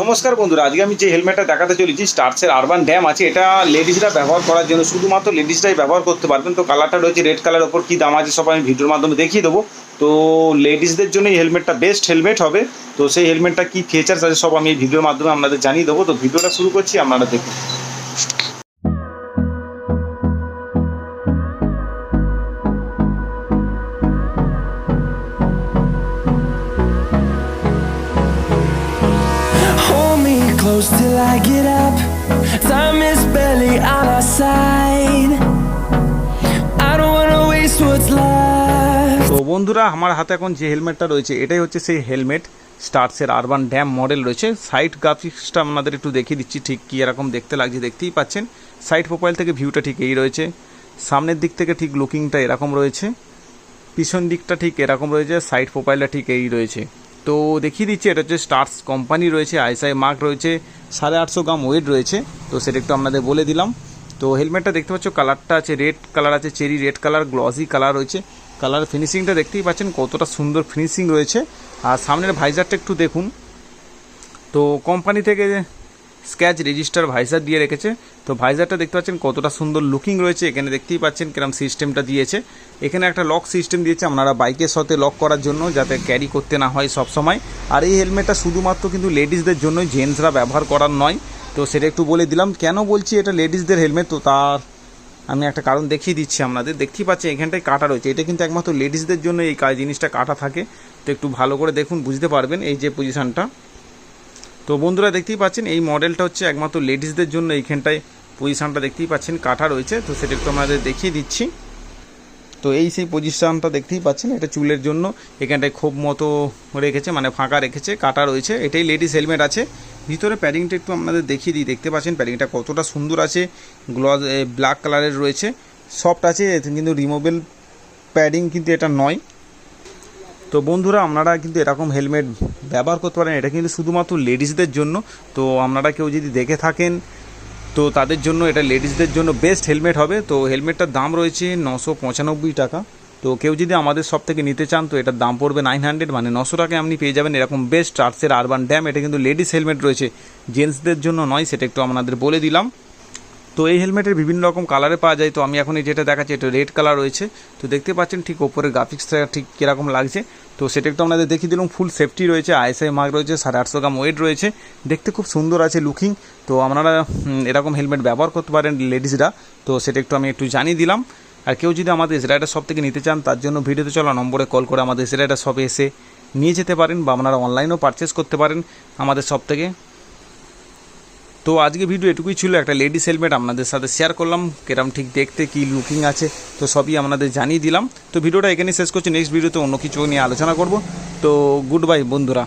নমস্কার বন্ধুরা, আজকে আমি যে হেলমেটটা দেখাতে চলেছি স্টার্সের আরবান ড্যাম আছে। এটা লেডিসরা ব্যবহার করার জন্য, শুধুমাত্র লেডিসরাই ব্যবহার করতে পারবেন। তো কালারটা রয়েছে রেড কালার, ওপর কী দাম আছে সব আমি ভিডিওর মাধ্যমে দেখিয়ে দেবো। তো লেডিসদের জন্য এই হেলমেটটা বেস্ট হেলমেট হবে। তো সেই হেলমেটটা কী ফিচার্স আছে সব আমি এই ভিডিওর মাধ্যমে আপনাদের জানিয়ে দেবো। তো ভিডিওটা শুরু করছি, আপনারা দেখুন। Close till I get up. Time is barely on our side. I don't wanna waste what's left. তো বন্ধুরা, আমার হাতে এখন যে হেলমেটটা রয়েছে এটাই হচ্ছে সেই হেলমেট। স্টার্সের আরবান ড্যাম মডেল রয়েছে। সাইড গ্রাফিক্সটা আপনাদের একটু দেখিয়ে দিচ্ছি, ঠিক কী এরকম দেখতে লাগছে দেখতেই পাচ্ছেন। সাইড প্রোফাইল থেকে ভিউটা ঠিক এই রয়েছে, সামনের দিক থেকে ঠিক লুকিংটা এরকম রয়েছে, পিছন দিকটা ঠিক এরকম রয়েছে, সাইড প্রোফাইলটা ঠিক এই রয়েছে। তো দেখিয়ে দিচ্ছি, এটা হচ্ছে স্টার্স কোম্পানি রয়েছে, আইএসআই মার্ক রয়েছে, 850 গ্রাম ওয়েট রয়েছে। তো সেটা একটু আপনাদের বলে দিলাম। তো হেলমেটটা দেখতে পাচ্ছ, কালারটা আছে রেড কালার, আছে cherry red colour, glossy colour রয়েছে। কালার ফিনিশিংটা দেখতেই পাচ্ছেন কতটা সুন্দর ফিনিশিং রয়েছে। আর সামনের ভাইজারটা একটু দেখুন। তো কোম্পানি থেকে স্ক্র্যাচ রেজিস্টার ভাইজার দিয়ে রেখেছে। তো ভাইজারটা দেখতে পাচ্ছেন কতটা সুন্দর লুকিং রয়েছে। এখানে দেখতেই পাচ্ছেন কিরম সিস্টেমটা দিয়েছে। এখানে একটা লক সিস্টেম দিয়েছে আপনারা বাইকের সাথে লক করার জন্য, যাতে ক্যারি করতে না হয় সব সময়। আর এই হেলমেটটা শুধুমাত্র কিন্তু লেডিসদের জন্যই, জেন্টসরা ব্যবহার করার নয়। তো সেটা একটু বলে দিলাম। কেন বলছি এটা লেডিসদের হেলমেট, তো তার আমি একটা কারণ দেখিয়ে দিচ্ছি আপনাদের। দেখতেই পাচ্ছেন এখানটায় কাটা রয়েছে, এটা কিন্তু একমাত্র লেডিসদের জন্য এই জিনিসটা কাটা থাকে। তো একটু ভালো করে দেখুন, বুঝতে পারবেন এই যে পজিশানটা। তো বন্ধুরা দেখতেই পাচ্ছেন এই মডেলটা হচ্ছে একমাত্র লেডিসদের জন্য। এইখানটায় পজিশানটা দেখতেই পাচ্ছেন কাটা রয়েছে। তো সেটা একটু আমাদের দেখিয়ে দিচ্ছি। তো এই সেই পজিশানটা দেখতেই পাচ্ছেন, এটা চুলের জন্য। এখানটায় খোপ মতো রেখেছে, মানে ফাঁকা রেখেছে, কাটা রয়েছে। এটাই লেডিস হেলমেট আছে। ভিতরে প্যাডিংটা একটু আপনাদের দেখিয়ে দিই। দেখতে পাচ্ছেন প্যাডিংটা কতটা সুন্দর আছে, গ্লস ব্ল্যাক কালারের রয়েছে, সফট আছে, কিন্তু রিমুভেবল প্যাডিং কিন্তু এটা নয়। তো বন্ধুরা, আপনারা কিন্তু এরকম হেলমেট ব্যবহার করতে পারেন। এটা কিন্তু শুধুমাত্র লেডিসদের জন্য। তো আপনারা কেউ যদি দেখে থাকেন, তো তাদের জন্য এটা লেডিসদের জন্য বেস্ট হেলমেট হবে। তো হেলমেটটার দাম রয়েছে 995 টাকা। তো কেউ যদি আমাদের সব থেকে নিতে চান, তো এটার দাম পড়বে 900, মানে 900 টাকায় আপনি পেয়ে যাবেন এরকম বেস্ট স্টার্সের আরবান ড্যাম। এটা কিন্তু লেডিস হেলমেট রয়েছে, জেন্টসদের জন্য নয়। সেটা একটু আপনাদের বলে দিলাম। তো এই হেলমেটের বিভিন্ন রকম কালারে পাওয়া যায়। তো আমি এখন যেটা দেখাচ্ছি এটা রেড কালার রয়েছে। তো দেখতে পাচ্ছেন ঠিক ওপরে গ্রাফিক্সটা ঠিক কীরকম লাগছে। তো সেটা একটু আপনাদের দেখিয়ে দিলাম। ফুল সেফটি রয়েছে, আইএসআই মার্ক রয়েছে, 850 গ্রাম ওয়েট রয়েছে, দেখতে খুব সুন্দর আছে লুকিং। তো আপনারা এরকম হেলমেট ব্যবহার করতে পারেন লেডিসরা। তো সেটা একটু আমি একটু জানিয়ে দিলাম। আর কেউ যদি আমাদের এসরাইডার শপ থেকে নিতে চান, তার জন্য ভিডিওতে চলা নম্বরে কল করে আমাদের এসরাইডার শপে এসে নিয়ে যেতে পারেন, বা আপনারা অনলাইনেও পারচেস করতে পারেন আমাদের শপ থেকে। তো আজকে ভিডিও এটুকুই ছিল, একটা লেডিস হেলমেট আপনাদের সাথে শেয়ার করলাম, কেরম ঠিক দেখতে কী লুকিং আছে তো সবই আপনাদের জানিয়ে দিলাম। তো ভিডিওটা এখানেই শেষ করছি, নেক্সট ভিডিওতে অন্য কিছু নিয়ে আলোচনা করব। তো গুড বাই বন্ধুরা।